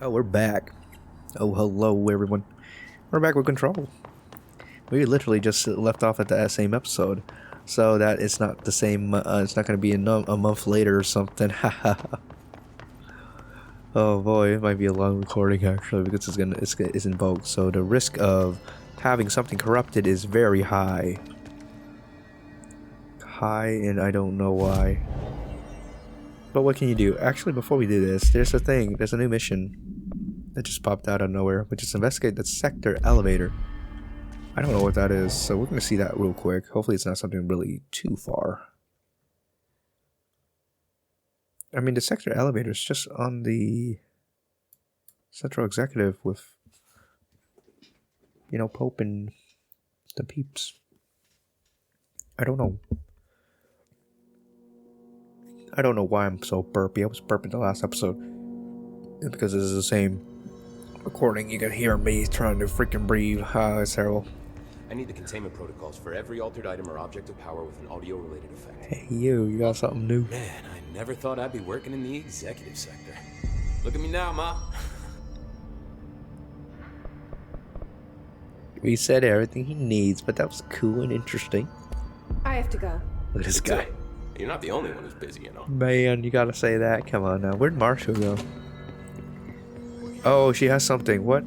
Oh, we're back. Oh, hello, everyone. We're back with Control. We literally just left off at the same episode, so that it's not the same. It's not going to be a month later or something. Oh boy, it might be a long recording actually because it's invoked. So the risk of having something corrupted is very high. And I don't know why. But what can you do? Actually, before we do this, there's a thing. There's a new mission that just popped out of nowhere, which is investigate the sector elevator. I don't know what that is, so we're gonna see that real quick. Hopefully it's not something really too far. I mean, the sector elevator is just on the central executive with, you know, Pope and the peeps. I don't know. I don't know why I'm so burpy. I was burping the last episode. Because this is the same recording. You can hear me trying to freaking breathe. It's terrible. I need the containment protocols for every altered item or object of power with an audio-related effect. Hey, you got something new? Man, I never thought I'd be working in the executive sector. Look at me now, Ma. We said everything he needs, but that was cool and interesting. I have to go. Look at this guy. You're not the only one who's busy, you know. Man, you gotta say that. Come on now. Where'd Marshall go? Oh, she has something. What?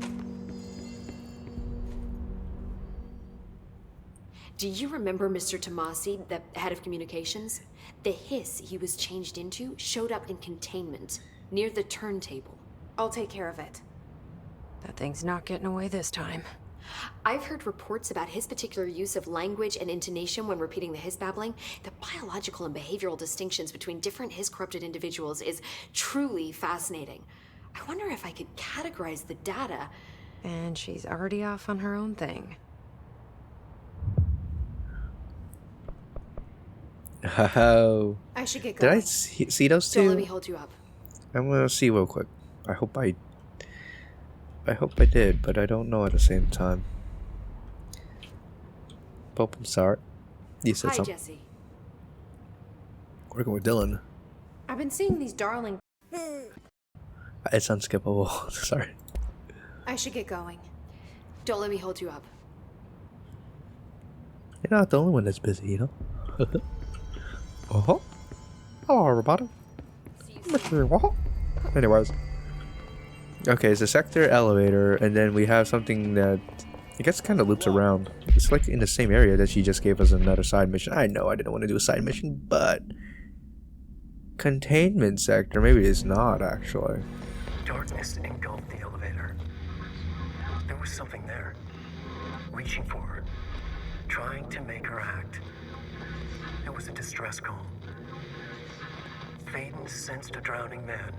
Do you remember Mr. Tomasi, the head of communications? The hiss he was changed into showed up in containment, near the turntable. I'll take care of it. That thing's not getting away this time. I've heard reports about his particular use of language and intonation when repeating the hiss babbling. The biological and behavioral distinctions between different hiss-corrupted individuals is truly fascinating. I wonder if I could categorize the data. And she's already off on her own thing. Oh. I should get Did going. I see those Don't let me two? hold you up. I'm gonna see real quick. I hope I did, but I don't know at the same time. Pope, I'm sorry. You said Hi, something. Jesse. Working with Dylan. I've been seeing these darling... It's unskippable. Sorry. I should get going. Don't let me hold you up. You're not the only one that's busy, you know? Uh-huh. Hello, everybody. Anyways. Okay, it's a sector elevator, and then we have something that I guess kind of loops around. It's like in the same area that she just gave us another side mission. I know I didn't want to do a side mission, but... Containment sector, maybe it's not, actually. Darkness engulfed the elevator. There was something there, reaching for her, trying to make her act. It was a distress call. Faden sensed a drowning man,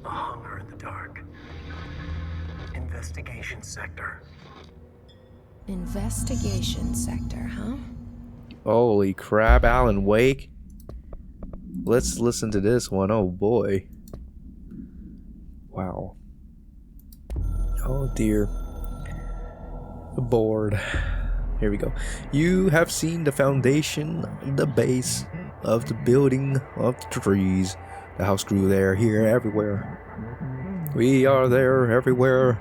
a hunger in the dark. Investigation sector. Investigation sector, huh? Holy crap, Alan Wake. Let's listen to this one. Oh boy. Wow. Oh dear. Bored. Here we go. You have seen the foundation, the base of the building of the trees. The house grew there, here, everywhere. We are there, everywhere.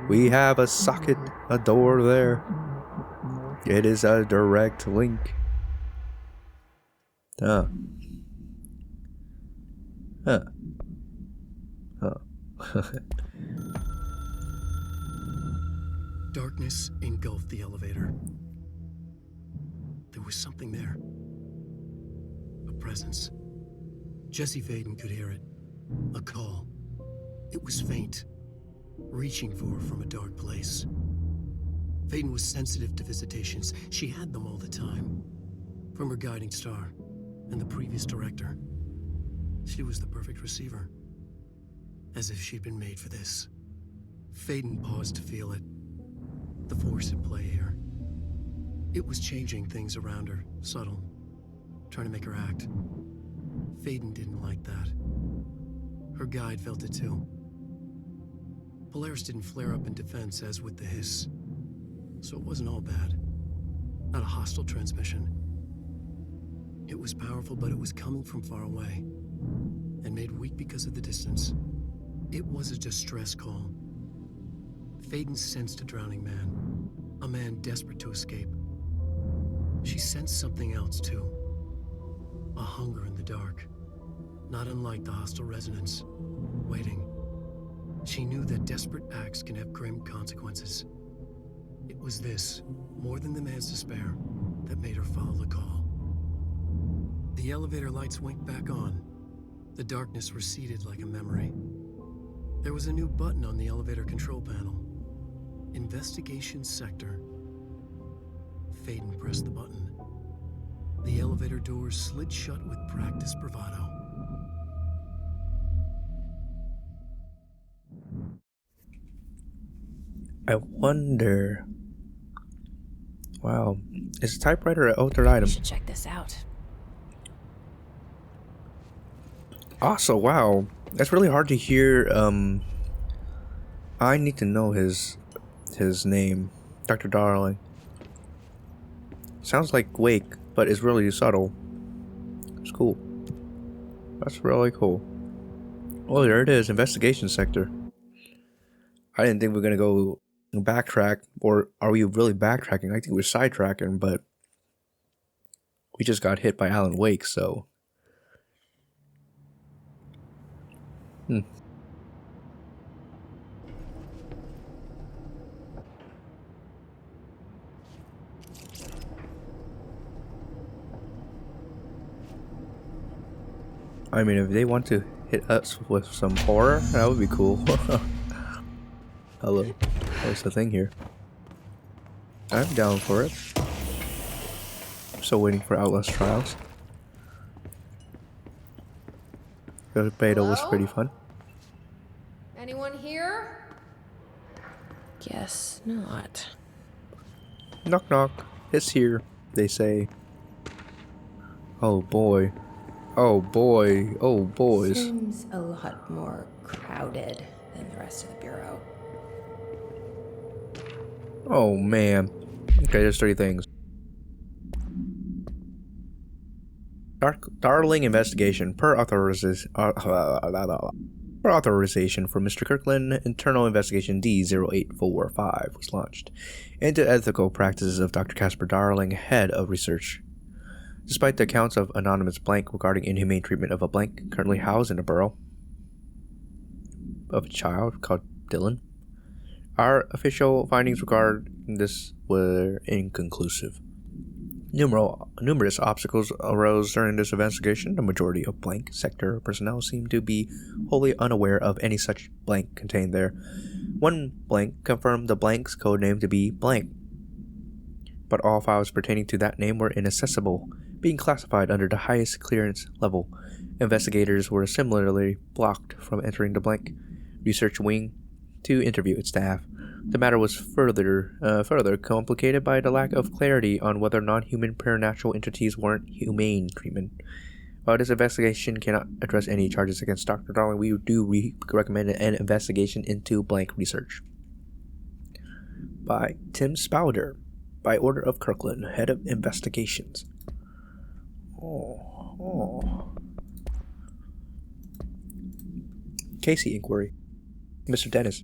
We have a socket, a door there. It is a direct link. Huh. Huh. Darkness engulfed the elevator. There was something there. A presence. Jesse Faden could hear it. A call. It was faint, reaching for her from a dark place. Faden was sensitive to visitations. She had them all the time. From her guiding star and the previous director. She was the perfect receiver. As if she'd been made for this. Faden paused to feel it. The force at play here. It was changing things around her, subtle, trying to make her act. Faden didn't like that. Her guide felt it too. Polaris didn't flare up in defense as with the hiss, so it wasn't all bad. Not a hostile transmission. It was powerful, but it was coming from far away, and made weak because of the distance. It was a distress call. Faden sensed a drowning man, a man desperate to escape. She sensed something else, too. A hunger in the dark, not unlike the hostile residents, waiting. She knew that desperate acts can have grim consequences. It was this, more than the man's despair, that made her follow the call. The elevator lights winked back on. The darkness receded like a memory. There was a new button on the elevator control panel. Investigation Sector. Faden pressed the button. The elevator doors slid shut with practiced bravado. I wonder. Wow. Is a typewriter an altered item? You should check this out. Also, wow. That's really hard to hear. I need to know his name. Dr. Darling. Sounds like Wake, but it's really subtle. It's cool. That's really cool. Oh, there it is. Investigation Sector. I didn't think we were gonna go backtrack, or are we really backtracking? I think we're sidetracking, but we just got hit by Alan Wake, so. I mean, if they want to hit us with some horror, that would be cool. Hello. What's the thing here? I'm down for it. Still waiting for Outlast Trials. The beta was pretty fun. Anyone here? Guess not. Knock knock. It's here, they say. Oh boy. Oh boy. Oh boys. Seems a lot more crowded than the rest of the bureau. Oh man. Okay, there's 3 things. Darling investigation per authorization from Mr. Kirkland. Internal investigation D0845 was launched into ethical practices of Dr. Casper Darling, head of research. Despite the accounts of anonymous blank regarding inhumane treatment of a blank currently housed in a burrow of a child called Dylan, our official findings regarding this were inconclusive. Numerous obstacles arose during this investigation. The majority of blank sector personnel seemed to be wholly unaware of any such blank contained there. One blank confirmed the blank's code name to be blank, but all files pertaining to that name were inaccessible, being classified under the highest clearance level. Investigators were similarly blocked from entering the blank research wing to interview its staff. The matter was further complicated by the lack of clarity on whether non-human preternatural entities warrant humane treatment. While this investigation cannot address any charges against Dr. Darling, we do recommend an investigation into blank research. By Tim Spouder, by order of Kirkland, head of investigations. Casey inquiry. Mr. Dennis.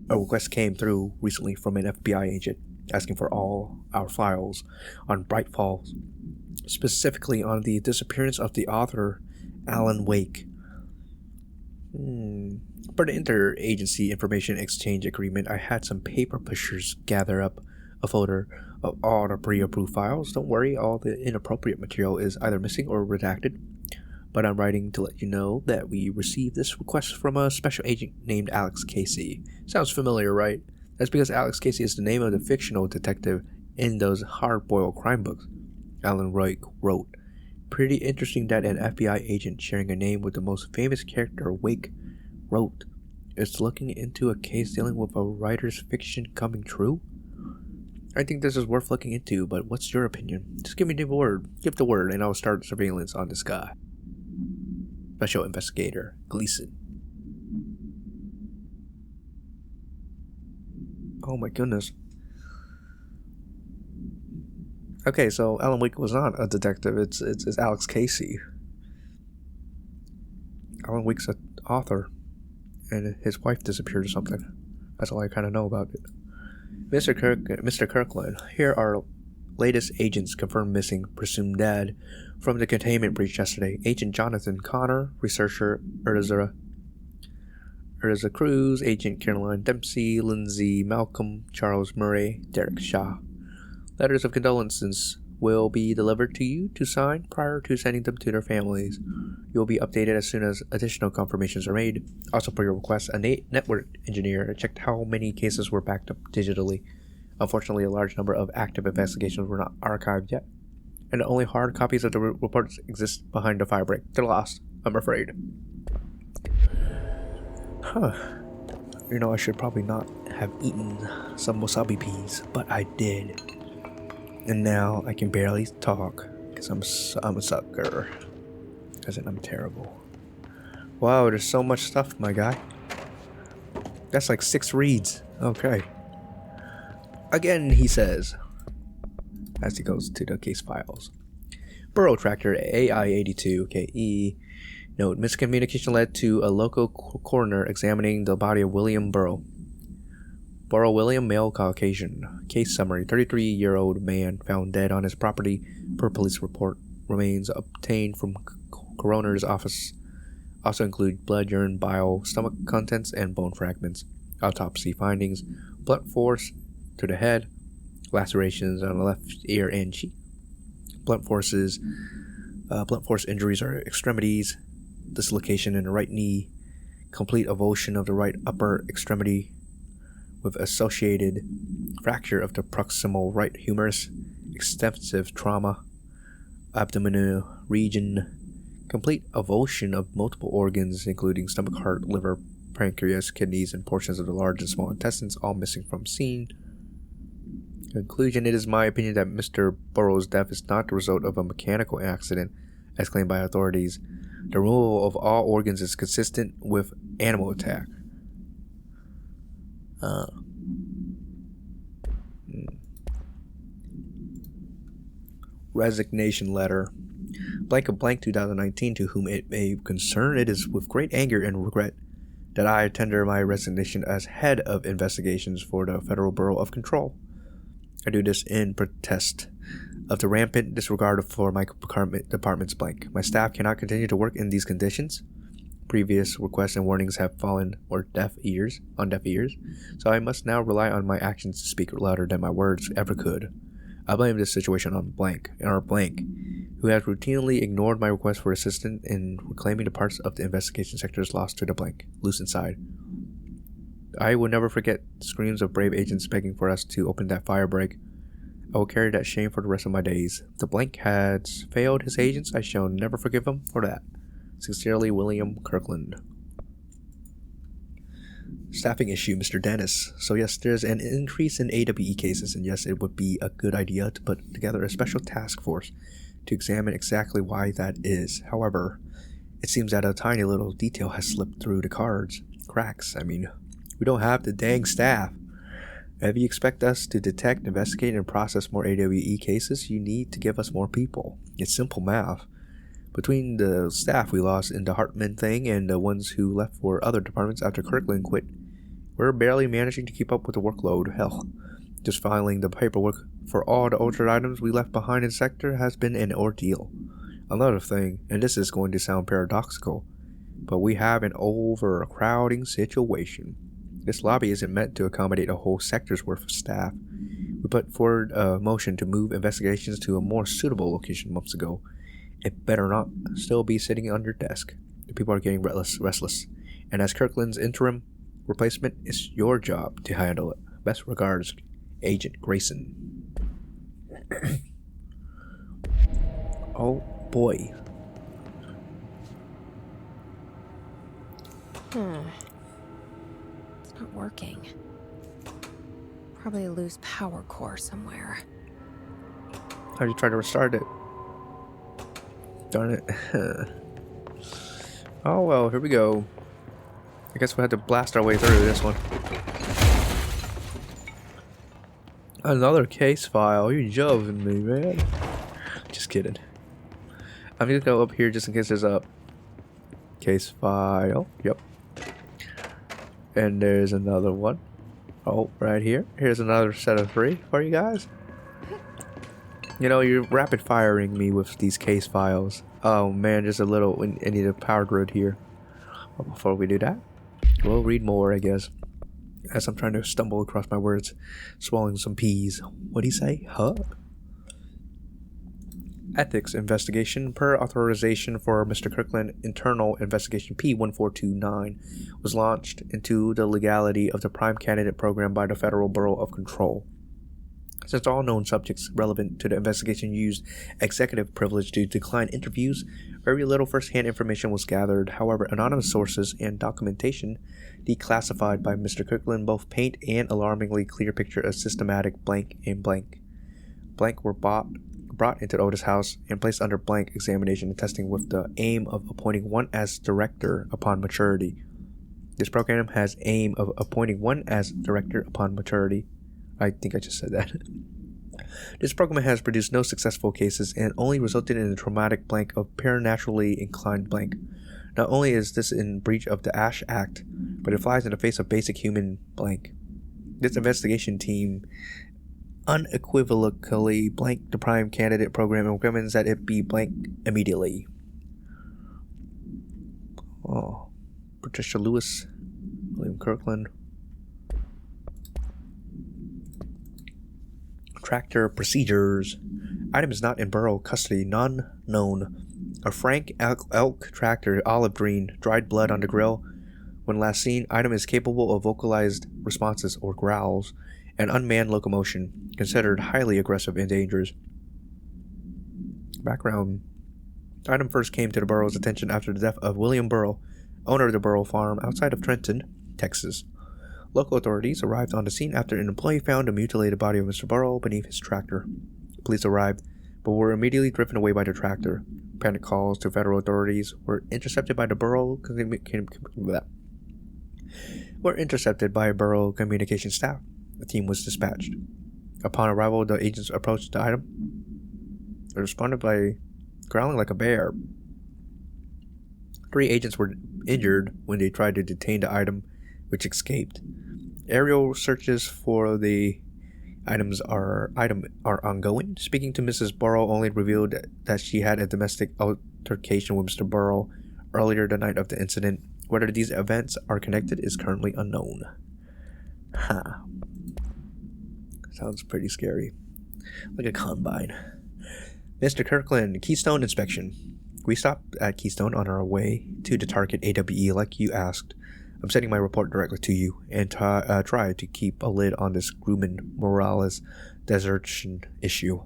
A request came through recently from an FBI agent asking for all our files on Bright Falls, specifically on the disappearance of the author Alan Wake. Per the interagency information exchange agreement, I had some paper pushers gather up a folder of all the pre-approved files. Don't worry, all the inappropriate material is either missing or redacted. But I'm writing to let you know that we received this request from a special agent named Alex Casey. Sounds familiar, right? That's because Alex Casey is the name of the fictional detective in those hard-boiled crime books Alan Wake wrote. Pretty interesting that an FBI agent sharing a name with the most famous character Wake wrote is looking into a case dealing with a writer's fiction coming true. I think this is worth looking into, but what's your opinion? Just give me the word. Give the word, and I'll start surveillance on this guy. Special Investigator Gleason. Oh my goodness. Okay, so Alan Wake was not a detective. It's Alex Casey. Alan Wake's an author, and his wife disappeared or something. That's all I kind of know about it. Mr. Kirkland, here are latest agents confirmed missing, presumed dead, from the containment breach yesterday. Agent Jonathan Connor, researcher Urza Cruz, Agent Caroline Dempsey, Lindsay Malcolm, Charles Murray, Derek Shaw. Letters of condolences will be delivered to you to sign prior to sending them to their families. You will be updated as soon as additional confirmations are made. Also, per your request, a network engineer checked how many cases were backed up digitally. Unfortunately, a large number of active investigations were not archived yet, and only hard copies of the reports exist behind the firebreak. They're lost, I'm afraid. Huh. You know, I should probably not have eaten some wasabi peas, but I did. And now I can barely talk because I'm a sucker. As in, I'm terrible. Wow, there's so much stuff, my guy. That's like 6 reads. Okay. Again, he says, as he goes to the case files. Burrow Tractor AI82KE. Note, miscommunication led to a local coroner examining the body of William Burrow. Burrow William, male Caucasian. Case summary, 33-year-old man found dead on his property per police report. Remains obtained from coroner's office also include blood, urine, bile, stomach contents, and bone fragments. Autopsy findings, blunt force to the head, lacerations on the left ear and cheek. Blunt force injuries are extremities, dislocation in the right knee, complete avulsion of the right upper extremity with associated fracture of the proximal right humerus, extensive trauma, abdominal region, complete avulsion of multiple organs including stomach, heart, liver, pancreas, kidneys, and portions of the large and small intestines, all missing from scene. Conclusion, it is my opinion that Mr. Burrow's death is not the result of a mechanical accident, as claimed by authorities. The removal of all organs is consistent with animal attack. Resignation letter. Blank of blank 2019, to whom it may concern, it is with great anger and regret that I tender my resignation as head of investigations for the Federal Bureau of Control. I do this in protest of the rampant disregard for my department's blank. My staff cannot continue to work in these conditions. Previous requests and warnings have fallen on deaf ears, so I must now rely on my actions to speak louder than my words ever could. I blame this situation on blank, and our blank, who has routinely ignored my request for assistance in reclaiming the parts of the investigation sectors lost to the blank, loose inside. I will never forget screams of brave agents begging for us to open that fire break. I will carry that shame for the rest of my days. If the blank has failed his agents, I shall never forgive him for that. Sincerely, William Kirkland. Staffing issue, Mr. Dennis. So yes, there's an increase in AWE cases, and yes, it would be a good idea to put together a special task force to examine exactly why that is. However, it seems that a tiny little detail has slipped through the cracks. I mean, we don't have the dang staff. If you expect us to detect, investigate, and process more AWE cases, you need to give us more people. It's simple math. Between the staff we lost in the Hartman thing and the ones who left for other departments after Kirkland quit, we're barely managing to keep up with the workload. Hell, just filing the paperwork for all the altered items we left behind in the sector has been an ordeal. Another thing, and this is going to sound paradoxical, but we have an overcrowding situation. This lobby isn't meant to accommodate a whole sector's worth of staff. We put forward a motion to move investigations to a more suitable location months ago. It better not still be sitting on your desk. The people are getting restless. And as Kirkland's interim replacement, it's your job to handle it. Best regards, Agent Grayson. Oh boy. It's not working. Probably a loose power core somewhere. How'd you try to restart it? Darn it. Oh well, here we go. I guess we'll have to blast our way through this one. Another case file. You're joking me, man. Just kidding. I'm gonna go up here just in case there's a case file. Yep. And there's another one. Oh, right here. Here's another set of 3 for you guys. You know, you're rapid firing me with these case files. Oh man, just a little. I need a power grid here. But before we do that, we'll read more, I guess. As I'm trying to stumble across my words, swallowing some peas. What'd he say? Huh? Ethics investigation per authorization for Mr. Kirkland. Internal investigation P1429 was launched into the legality of the prime candidate program by the Federal Bureau of Control. Since all known subjects relevant to the investigation used executive privilege to decline interviews, very little first-hand information was gathered. However, anonymous sources and documentation declassified by Mr. Kirkland both paint an alarmingly clear picture of systematic blank and blank. Blank were brought into Otis' house and placed under blank examination and testing with the aim of appointing one as director upon maturity. This program has aim of appointing one as director upon maturity. I think I just said that. This program has produced no successful cases and only resulted in a traumatic blank of preternaturally inclined blank. Not only is this in breach of the Ash Act, but it flies in the face of basic human blank. This investigation team unequivocally blank the prime candidate program and recommends that it be blanked immediately. Oh, Patricia Lewis, William Kirkland. Tractor procedures. Item is not in borough custody. None known. A Frank elk tractor, olive green, dried blood on the grill. When last seen, item is capable of vocalized responses or growls. An unmanned locomotion, considered highly aggressive and dangerous. Background. Item first came to the borough's attention after the death of William Burrow, owner of the Burrow Farm outside of Trenton, Texas. Local authorities arrived on the scene after an employee found a mutilated body of Mr. Burrow beneath his tractor. Police arrived, but were immediately driven away by the tractor. Panic calls to federal authorities were intercepted by Burrow communication staff. A team was dispatched. Upon arrival, the agents approached the item. They responded by growling like a bear. 3 agents were injured when they tried to detain the item, which escaped. Aerial searches for the item are ongoing. Speaking to Mrs. Burrow only revealed that she had a domestic altercation with Mr. Burrow earlier the night of the incident. Whether these events are connected is currently unknown. Sounds pretty scary. Like a combine. Mr. Kirkland, Keystone inspection. We stopped at Keystone on our way to the target AWE like you asked. I'm sending my report directly to you and try to keep a lid on this Grumman Morales desertion issue.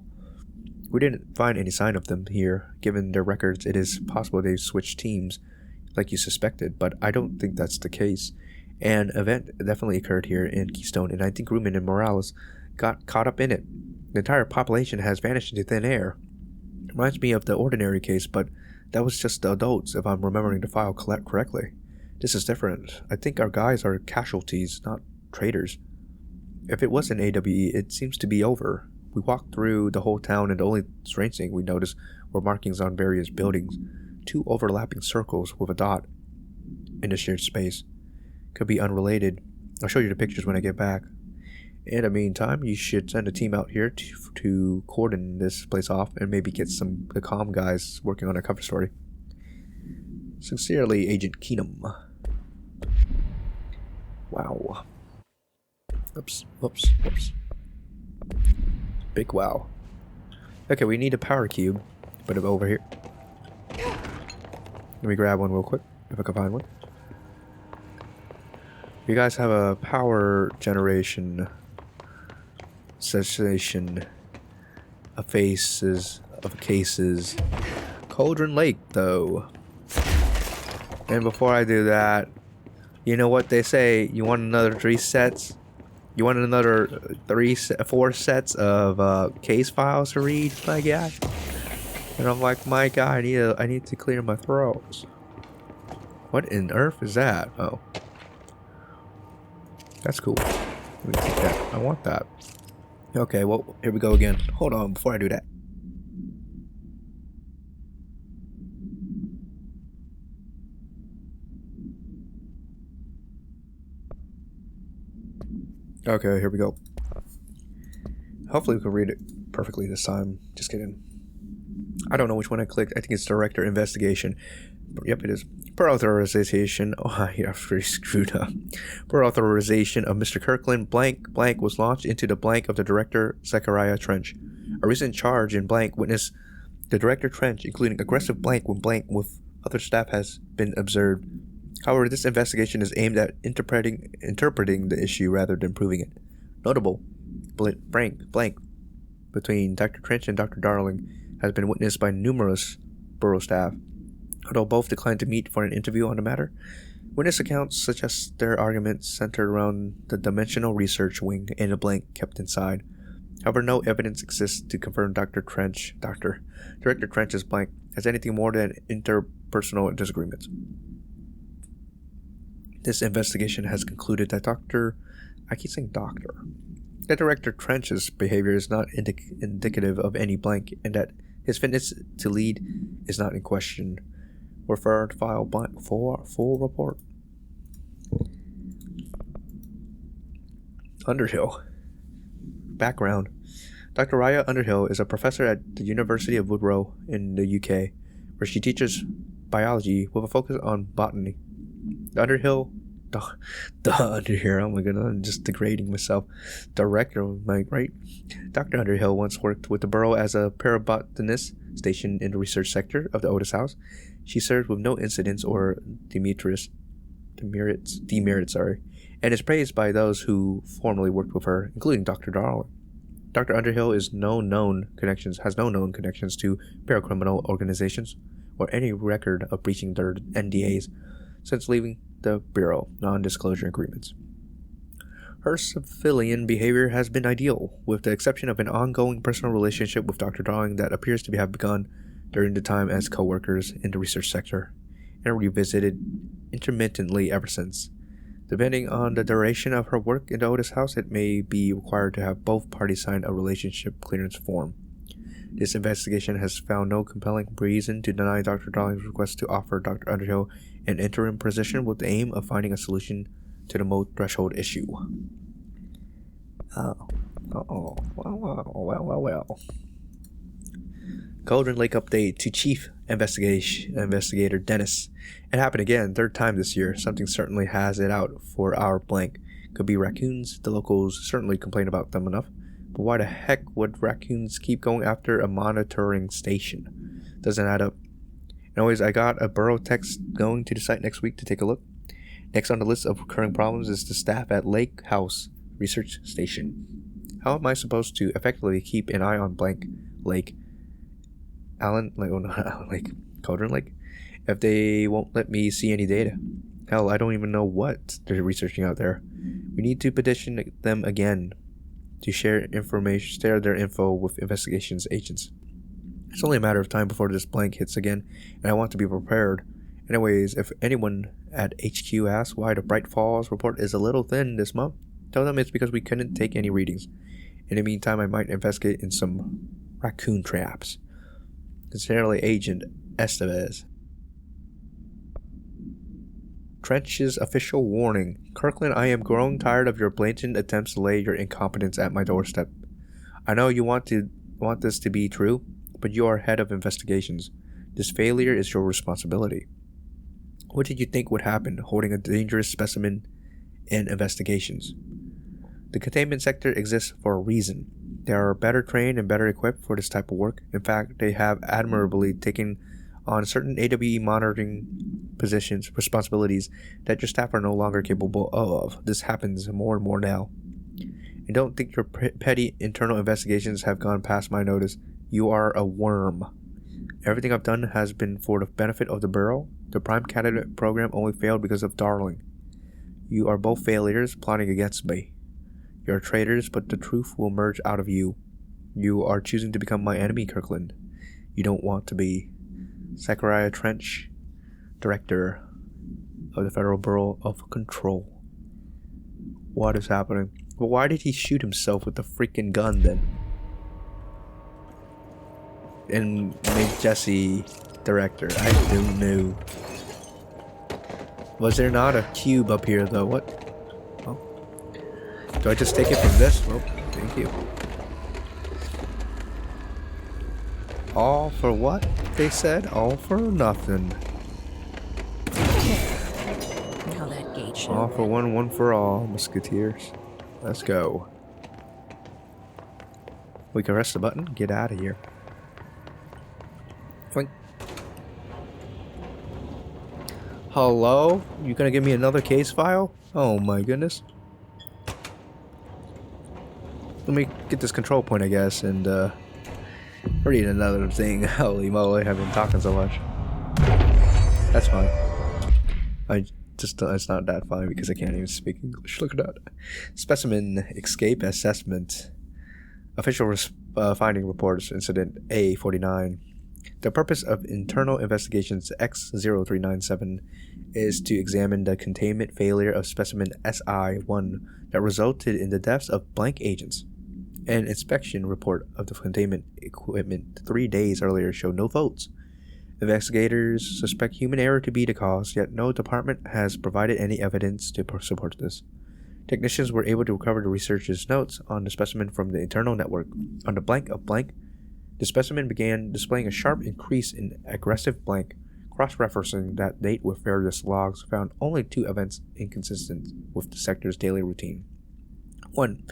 We didn't find any sign of them here. Given their records, it is possible they've switched teams like you suspected, but I don't think that's the case. An event definitely occurred here in Keystone, and I think Grumman and Morales got caught up in it. The entire population has vanished into thin air. Reminds me of the Ordinary case, but that was just the adults, if I'm remembering the file correctly. This is different. I think our guys are casualties, not traitors. If it was an AWE, it seems to be over. We walked through the whole town, and the only strange thing we noticed were markings on various buildings. 2 overlapping circles with a dot in the shared space. Could be unrelated. I'll show you the pictures when I get back. In the meantime, you should send a team out here to cordon this place off and maybe get the comm guys working on a cover story. Sincerely, Agent Keenum. Wow. Oops. Big wow. Okay, we need a power cube. Put it over here. Let me grab one real quick, if I can find one. You guys have a power generation cessation of cases. Cauldron Lake, though. And before I do that, you know what they say? You want another 3 sets? You want another 4 sets of case files to read, my guy? And I'm like, my guy, I need to clear my throat. What in earth is that? Oh. That's cool. Let me take that. I want that. Okay, well, here we go again. Hold on, before I do that. Okay, here we go. Hopefully we can read it perfectly this time. Just kidding. I don't know which one I clicked. I think it's Director Investigation. Yep, it is. Per authorization. Oh, yeah, I've pretty screwed up. Per authorization of Mr. Kirkland, blank was launched into the blank of the Director Zachariah Trench. A recent charge in blank witnessed the Director Trench, including aggressive blank when blank with other staff, has been observed. However, this investigation is aimed at interpreting the issue rather than proving it. Notable blank between Dr. Trench and Dr. Darling has been witnessed by numerous borough staff. Although both declined to meet for an interview on the matter, witness accounts suggest their arguments centered around the dimensional research wing and a blank kept inside. However, no evidence exists to confirm Director Trench's blank has anything more than interpersonal disagreements. This investigation has concluded that that Director Trench's behavior is not indicative of any blank, and that his fitness to lead is not in question. Refer to file blank for full report. Underhill. Background. Dr. Raya Underhill is a professor at the University of Woodrow in the UK, where she teaches biology with a focus on botany. Underhill, oh my god, I'm just degrading myself. Director, right? Dr. Underhill once worked with the borough as a parabotanist stationed in the research sector of the Otis House. She served with no incidents or demerits, and is praised by those who formerly worked with her, including Dr. Darling. Dr. Underhill has no known connections to paracriminal organizations or any record of breaching their NDAs since leaving the Bureau non-disclosure agreements. Her civilian behavior has been ideal, with the exception of an ongoing personal relationship with Dr. Darling that appears to have begun during the time as co-workers in the research sector, and revisited intermittently ever since. Depending on the duration of her work in the Otis House, it may be required to have both parties sign a relationship clearance form. This investigation has found no compelling reason to deny Dr. Darling's request to offer Dr. Underhill an interim position with the aim of finding a solution to the mode threshold issue. Well. Cauldron Lake update to Chief Investigator Dennis. It happened again, third time this year. Something certainly has it out for our blank. Could be raccoons. The locals certainly complain about them enough. But why the heck would raccoons keep going after a monitoring station? Doesn't add up. Anyways, I got a borough text going to the site next week to take a look. Next on the list of recurring problems is the staff at Lake House Research Station. How am I supposed to effectively keep an eye on blank Lake? Cauldron Lake, if they won't let me see any data? Hell, I don't even know what they're researching out there. We need to petition them again to share their info with investigations agents. It's only a matter of time before this blank hits again, and I want to be prepared. Anyways, if anyone at HQ asks why the Bright Falls report is a little thin this month, tell them it's because we couldn't take any readings. In the meantime, I might investigate in some raccoon traps. Sincerely, Agent Estevez. Trench's official warning. Kirkland, I am growing tired of your blatant attempts to lay your incompetence at my doorstep. I know you want this to be true, but you are head of investigations. This failure is your responsibility. What did you think would happen holding a dangerous specimen in investigations? The containment sector exists for a reason. They are better trained and better equipped for this type of work. In fact, they have admirably taken on certain AWE monitoring responsibilities that your staff are no longer capable of. This happens more and more now. And don't think your petty internal investigations have gone past my notice. You are a worm. Everything I've done has been for the benefit of the Bureau. The Prime Candidate program only failed because of Darling. You are both failures plotting against me. You're traitors, but the truth will emerge out of you. You are choosing to become my enemy, Kirkland. You don't want to be. Zachariah Trench, Director of the Federal Bureau of Control. What is happening? But why did he shoot himself with the freaking gun then? And make Jesse Director. I don't know. Was there not a cube up here though? What? Oh. Do I just take it from this? Oh, thank you. All for what? They said all for nothing. Now that gate should All for open. one for all, musketeers. Let's go. We can press the button, get out of here. Clink. Hello? You gonna give me another case file? Oh my goodness. Let me get this control point, I guess, and read another thing. Holy moly, I've been talking so much. That's fine. It's not that fine because I can't even speak English. Look at that. Specimen escape assessment. Official finding reports incident A49. The purpose of internal investigations X0397 is to examine the containment failure of specimen SI1 that resulted in the deaths of blank agents. An inspection report of the containment equipment 3 days earlier showed no faults. Investigators suspect human error to be the cause, yet no department has provided any evidence to support this. Technicians were able to recover the researchers' notes on the specimen from the internal network. On the blank of blank, the specimen began displaying a sharp increase in aggressive blank. Cross-referencing that date with various logs found only 2 events inconsistent with the sector's daily routine. 1.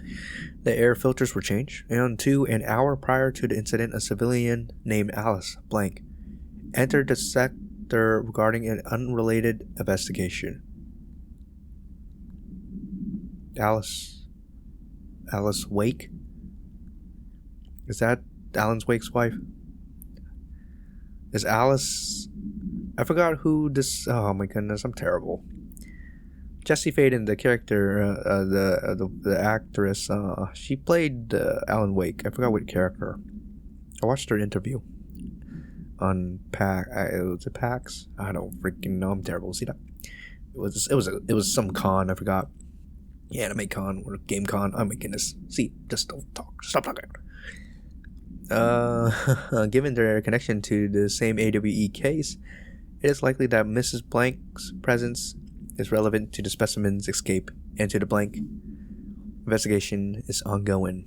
The air filters were changed, and 2. An hour prior to the incident, a civilian named Alice blank entered the sector regarding an unrelated investigation. Alice Wake? Is that Alan Wake's wife? Is Alice... I forgot who this... Oh my goodness, I'm terrible. Jessie Faden, the character, the actress, she played Alan Wake. I forgot what character. I watched her interview on was it PAX? I don't freaking know. I'm terrible. See that? It was some con. I forgot. Anime con or game con. Oh my goodness. See, just don't talk. Stop talking. Given their connection to the same AWE case, it is likely that Mrs. Blank's presence is relevant to the specimen's escape and to the blank. Investigation is ongoing.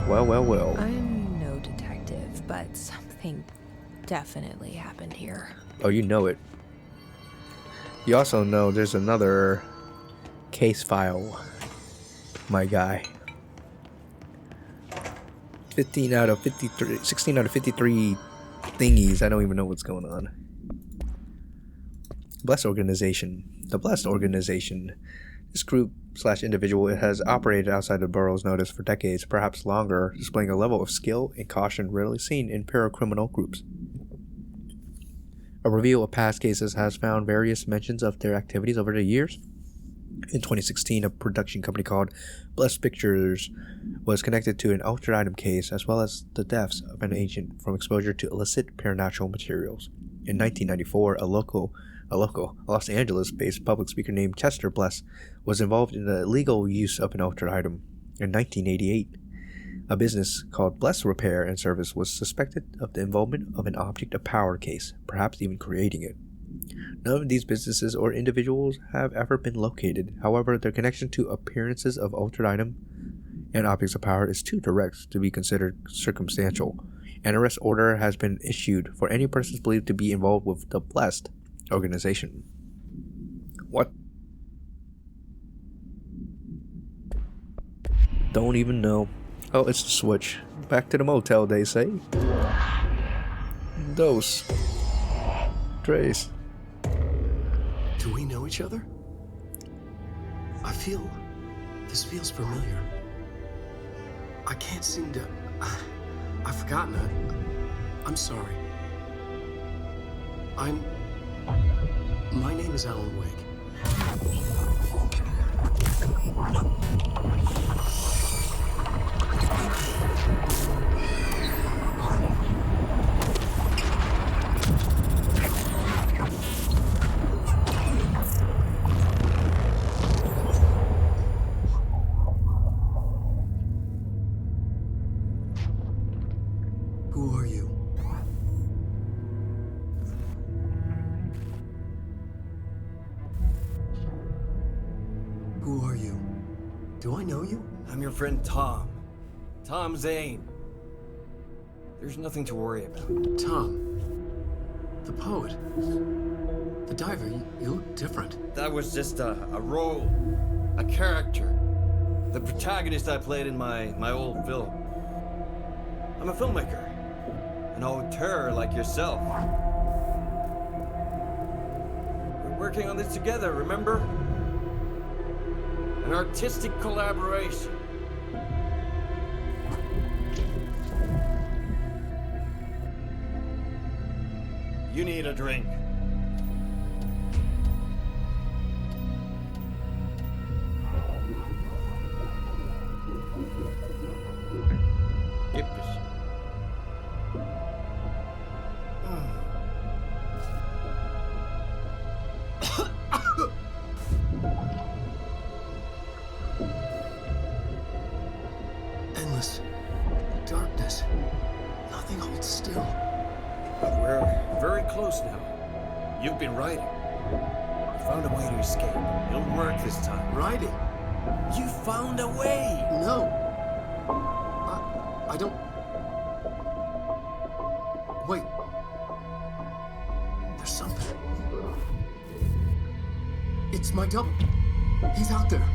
Well. I'm no detective, but something definitely happened here. Oh, you know it. You also know there's another case file, my guy. 16 out of 53 thingies. I don't even know what's going on. Blessed Organization. The Blessed Organization. This group/individual has operated outside the borough's notice for decades, perhaps longer, displaying a level of skill and caution rarely seen in paracriminal groups. A review of past cases has found various mentions of their activities over the years. In 2016, a production company called Blessed Pictures was connected to an altered item case, as well as the deaths of an agent from exposure to illicit paranormal materials. In 1994, a local Los Angeles-based public speaker named Chester Bless was involved in the illegal use of an altered item. In 1988, a business called Bless Repair and Service was suspected of the involvement of an object of power case, perhaps even creating it. None of these businesses or individuals have ever been located. However, their connection to appearances of altered item and objects of power is too direct to be considered circumstantial. An arrest order has been issued for any persons believed to be involved with the Blessed Organization. What? Don't even know. Oh, it's the switch. Back to the motel, they say. Dos. Tres. Do we know each other? This feels familiar. I can't seem to... I've forgotten it. I'm sorry. My name is Alan Wake. Who are you? Who are you? Do I know you? I'm your friend Tom. Tom Zane. There's nothing to worry about. Tom. The poet. The diver. You look different. That was just a role. A character. The protagonist I played in my old film. I'm a filmmaker. An auteur like yourself. We're working on this together, remember? An artistic collaboration. You need a drink. Gib es. Endless darkness. Nothing holds still. But we're very close now. You've been writing. You found a way to escape. It'll work this time. Riding. You found a way! No. I don't. Wait. There's something. It's my double. He's out there.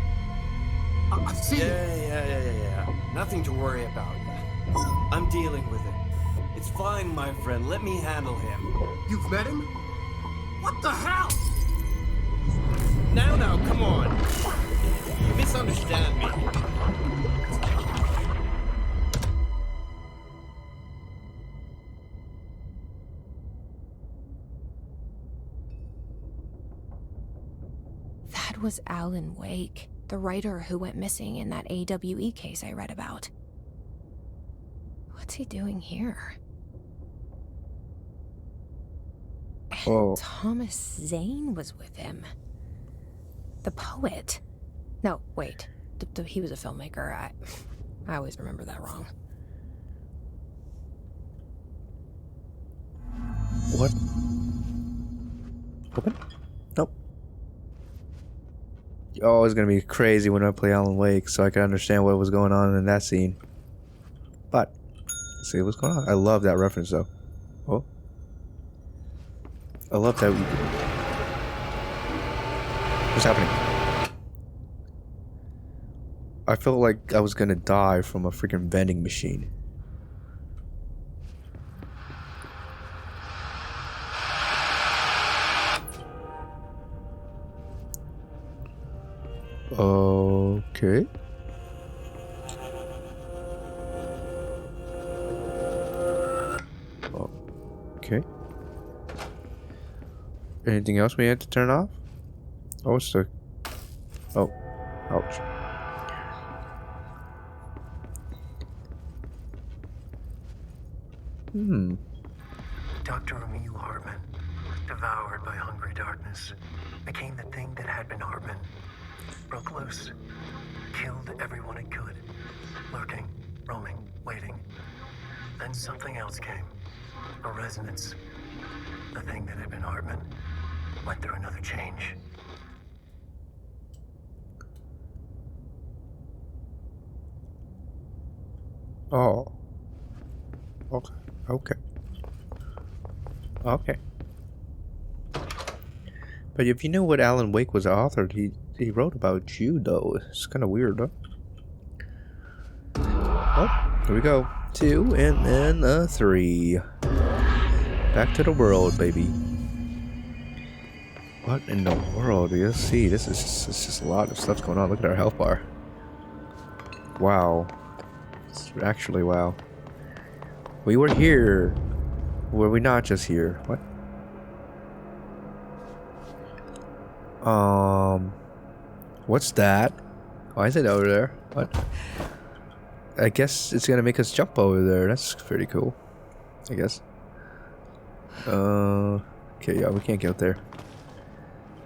I've seen him. Yeah. Nothing to worry about. I'm dealing with it. It's fine, my friend. Let me handle him. You've met him? What the hell? Now, come on. You misunderstand me. That was Alan Wake, the writer who went missing in that AWE case I read about. What's he doing here? And Oh. Thomas Zane was with him. The poet. No, wait. He was a filmmaker. I always remember that wrong. What? Open? Nope. Oh, it's gonna be crazy when I play Alan Wake, so I can understand what was going on in that scene. But let's see what's going on. I love that reference though. Oh, I love that. What's happening? I felt like I was gonna die from a freaking vending machine. Okay. Okay. Anything else we had to turn off? Oh, it's the... Oh. Ouch. Dr. Emil Hartman, devoured by hungry darkness, became the thing that had been Hartman. Broke loose, killed everyone it could, lurking, roaming, waiting. Then something else came, a resonance. The thing that had been Hartman went through another change. Oh. Okay. Okay. Okay. But if you know what Alan Wake was authored, he wrote about you though. It's kind of weird, huh? Oh, here we go. 2 and then 3. Back to the world, baby. What in the world? You see, this is just a lot of stuff going on. Look at our health bar. Wow. It's actually wow. We were here. Were we not just here? What? What's that? Why is it over there? What? I guess it's gonna make us jump over there. That's pretty cool. I guess. Okay, yeah, we can't get up there.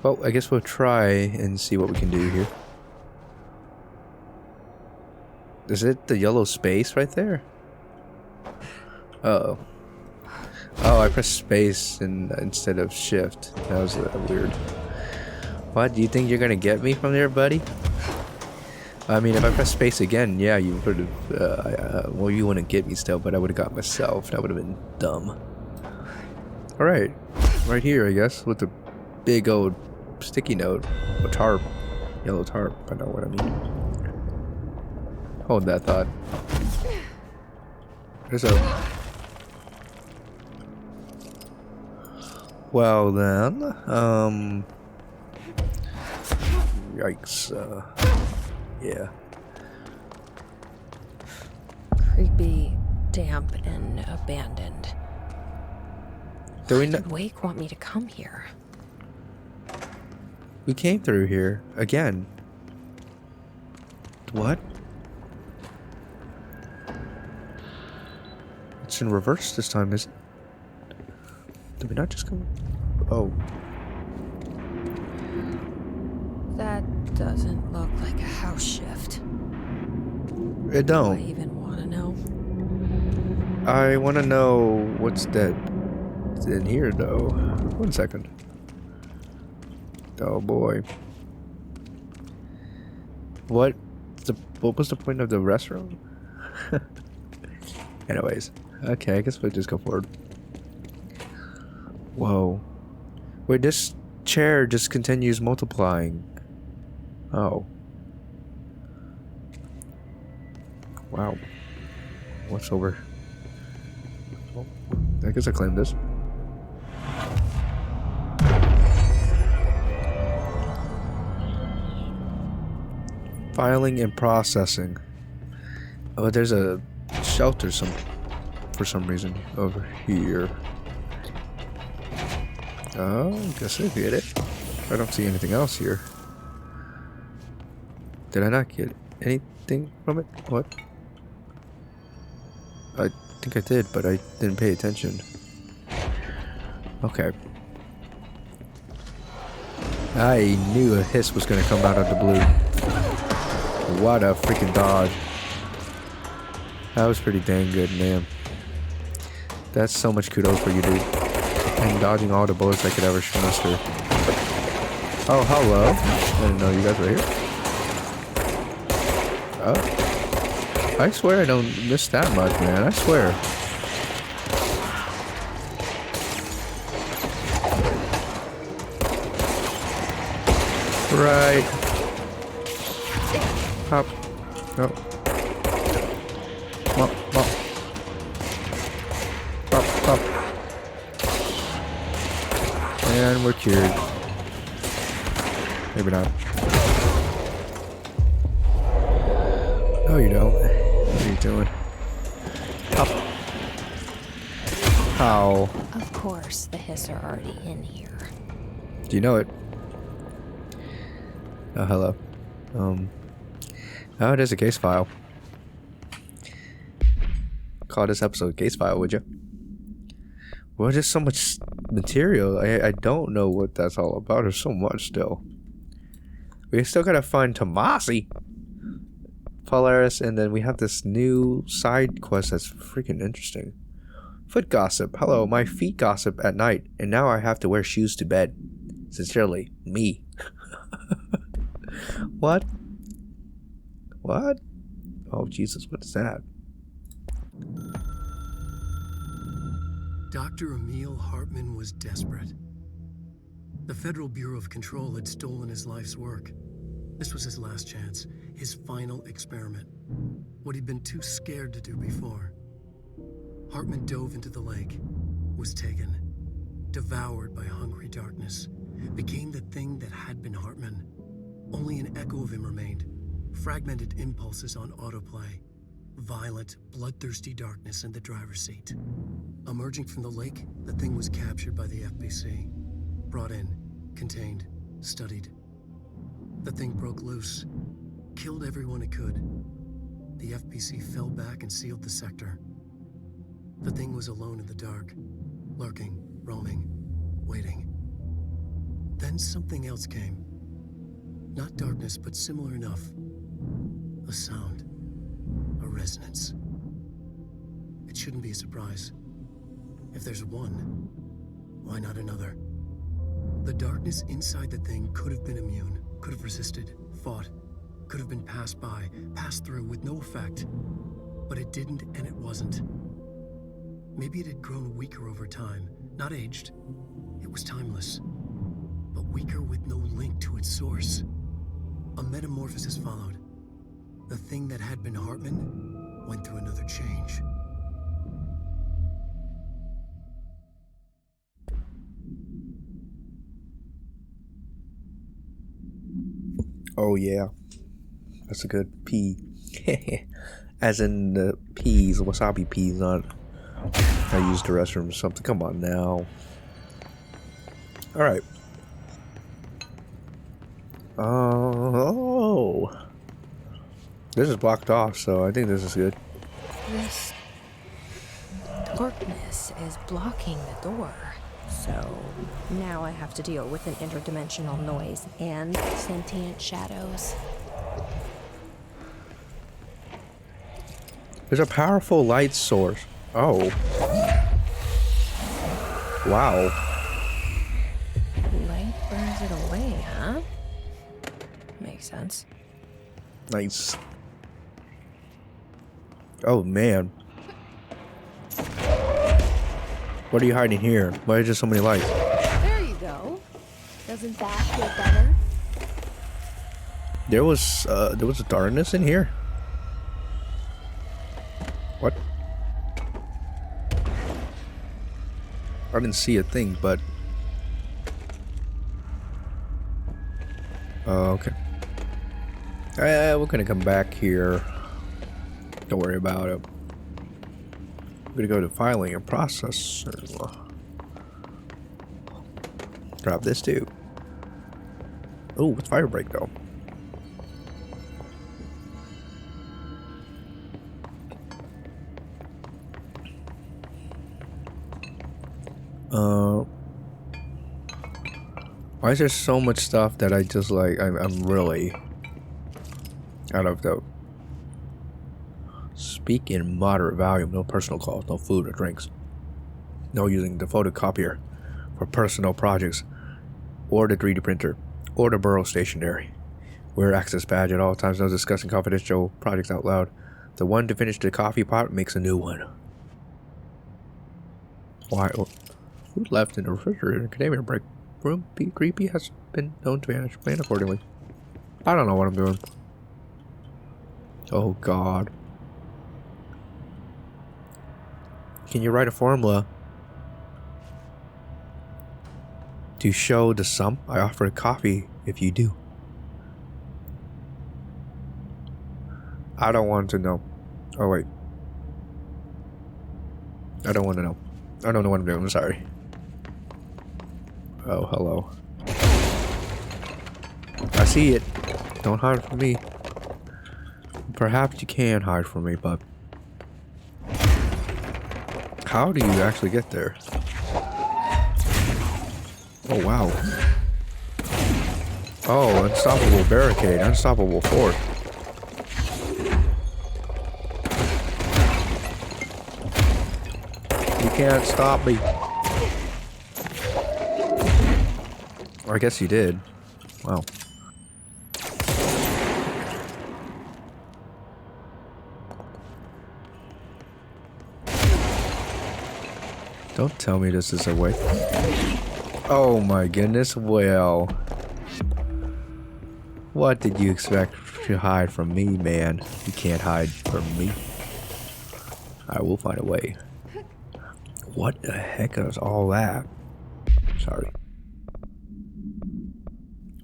Well, I guess we'll try and see what we can do here. Is it the yellow space right there? Uh-oh. Oh, I pressed space instead of shift. That was weird. What? Do you think you're gonna get me from there, buddy? I mean, if I pressed space again, yeah, you would have. Well, you wouldn't get me still, but I would have got myself. That would have been dumb. All right, right here, I guess, with the big old sticky note, a tarp, yellow tarp. I know what I mean. Hold that thought. There's a. Well then, yikes. Yeah. Creepy, damp, and abandoned. Do we Why know? did Wake want me to come here? We came through here again. What? It's in reverse this time, is it? Did we not just come? Oh. That doesn't look like a house shift. It Do I don't. even want to know? I want to know what's that in here, though. 1 second. Oh boy. What was the point of the restroom? Anyways, okay, I guess we'll just go forward. Whoa. Wait, this chair just continues multiplying. Oh. Wow. What's over? Oh, I guess I claimed this. Filing and processing. Oh, there's a shelter for some reason over here. Oh, guess I get it. I don't see anything else here. Did I not get anything from it? What? I think I did, but I didn't pay attention. Okay. I knew a hiss was gonna come out of the blue. What a freaking dodge. That was pretty dang good, man. That's so much kudos for you, dude. And dodging all the bullets I could ever muster. Oh, hello. I didn't know you guys were here. Oh. I swear I don't miss that much, man. I swear. Right. Hop. No. Mop, mop. Pop, pop. And we're cured. Maybe not. No, you don't. What are you doing? Up. How? Of course, the hiss are already in here. Do you know it? Oh, hello. Oh, it is a case file. Call this episode case file, would you? Well, there's so much material. I don't know what that's all about. There's so much still. We still gotta find Tomasi, Polaris, and then we have this new side quest that's freaking interesting. Foot gossip. Hello, my feet gossip at night, and now I have to wear shoes to bed. Sincerely, me. What? What? Oh, Jesus, what is that? Dr. Emil Hartman was desperate. The Federal Bureau of Control had stolen his life's work. This was his last chance, his final experiment. What he'd been too scared to do before. Hartman dove into the lake, was taken, devoured by hungry darkness, became the thing that had been Hartman. Only an echo of him remained, fragmented impulses on autoplay, violent, bloodthirsty darkness in the driver's seat. Emerging from the lake, the thing was captured by the FBC, brought in, contained, studied. The thing broke loose, killed everyone it could. The FBC fell back and sealed the sector. The thing was alone in the dark, lurking, roaming, waiting. Then something else came. Not darkness, but similar enough. A sound. A resonance. It shouldn't be a surprise. If there's one, why not another? The darkness inside the thing could have been immune, could have resisted, fought, Could have been passed by, passed through with no effect. But it didn't, and it wasn't. Maybe it had grown weaker over time, not aged. It was timeless, but weaker with no link to its source. A metamorphosis followed. The thing that had been Hartman went through another change. Oh yeah, that's a good pea. As in the peas, wasabi peas, not I used the restroom or something. Come on now. Alright. Oh. This is blocked off, so I think this is good. This darkness is blocking the door. So now I have to deal with an interdimensional noise and sentient shadows. There's a powerful light source. Oh. Wow. Light burns it away, huh? Makes sense. Nice. Oh man. What are you hiding here? Why are there so many lights? There you go. Doesn't that feel better? There was a darkness in here. What? I didn't see a thing, but okay. We're gonna come back here. Don't worry about it. I'm gonna go to filing and process. Drop this too. Oh, what's fire break though? Why is there so much stuff that I just like? I'm really out of the. Speak in moderate volume. No personal calls. No food or drinks. No using the photocopier for personal projects, or the 3D printer, or the Burrow stationery. Wear access badge at all times. No discussing confidential projects out loud. The one to finish the coffee pot makes a new one. Why? Food left in the refrigerator. Container break room. Be creepy has been known to vanish. Plan accordingly. I don't know what I'm doing. Oh God. Can you write a formula to show the sum? I offer a coffee if you do. I don't want to know. Oh wait. I don't want to know. I don't know what I'm doing. I'm sorry. Oh, hello. I see it. Don't hide from me. Perhaps you can hide from me, but how do you actually get there? Oh, wow. Oh, unstoppable barricade. Unstoppable force. You can't stop me. Or I guess you did. Wow. Don't tell me this is a way. Oh my goodness, well. What did you expect to hide from me, man? You can't hide from me. I will find a way. What the heck is all that? Sorry.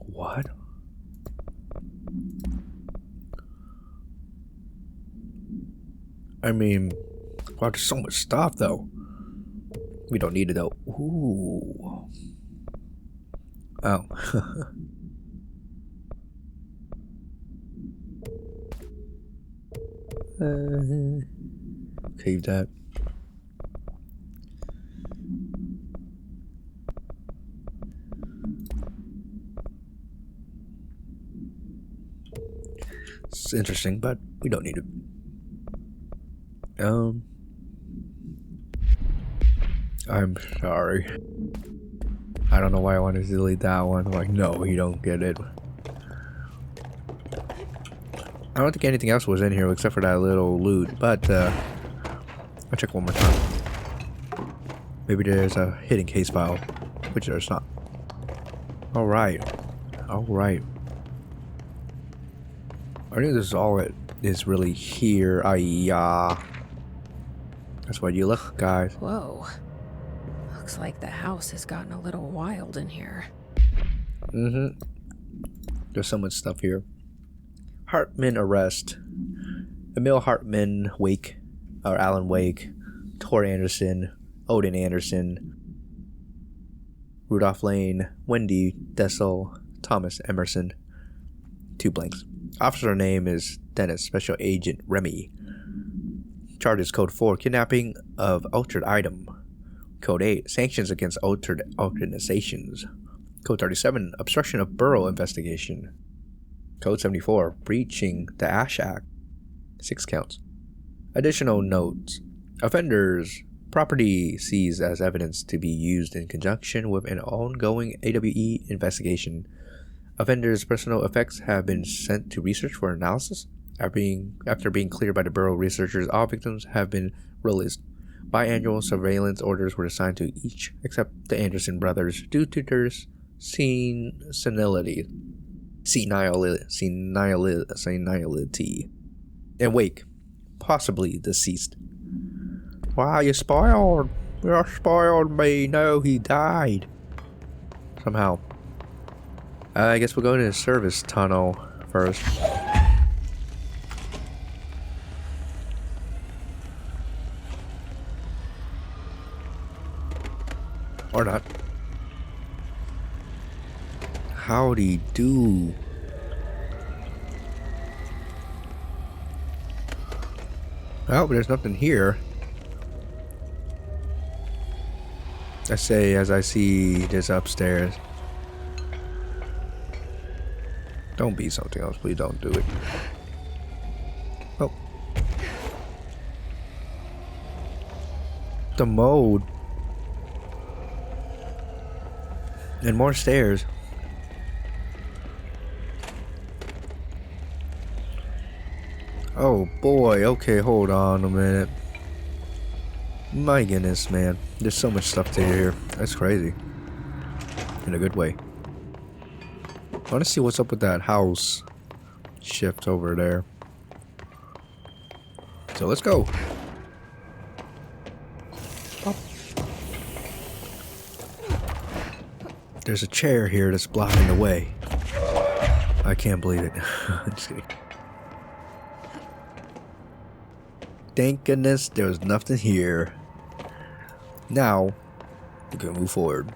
What? I mean, wow, there's so much stuff though. We don't need it though. Ooh. Oh. Cave that. It's interesting, but we don't need it. I'm sorry. I don't know why I wanted to delete that one. I'm like, no, you don't get it. I don't think anything else was in here except for that little loot, but I'll check one more time. Maybe there's a hidden case file, which there's not. Alright. Alright. I think this is all it is really here. That's why you look, guys. Whoa. Looks like the house has gotten a little wild in here. Mm-hmm. There's so much stuff here. Hartman arrest. Emil Hartman Wake, or Alan Wake, Tor Anderson, Odin Anderson, Rudolph Lane, Wendy Dessel, Thomas Emerson. 2 blanks. Officer name is Dennis, Special Agent Remy. Charges Code 4, kidnapping of altered item. Code 8, sanctions against altered organizations. Code 37, obstruction of borough investigation. Code 74, breaching the Ash Act. 6 counts. Additional notes. Offenders. Property seized as evidence to be used in conjunction with an ongoing AWE investigation. Offenders' personal effects have been sent to research for analysis. After being cleared by the borough researchers, all victims have been released. Biannual surveillance orders were assigned to each, except the Anderson brothers, due to their senility. And Wake, possibly deceased. Wow, you spoiled. You spoiled me. No, he died. Somehow. I guess we'll go to the service tunnel first. Or not. Howdy do. Oh, but there's nothing here. I say as I see this upstairs. Don't be something else, please don't do it. Oh. The mode. And more stairs. Oh boy, okay, hold on a minute. My goodness, man. There's so much stuff to here. That's crazy. In a good way. I want to see what's up with that house shift over there. So let's go. Oh. There's a chair here that's blocking the way. I can't believe it. Just kidding. Thank goodness there was nothing here. Now, we can move forward.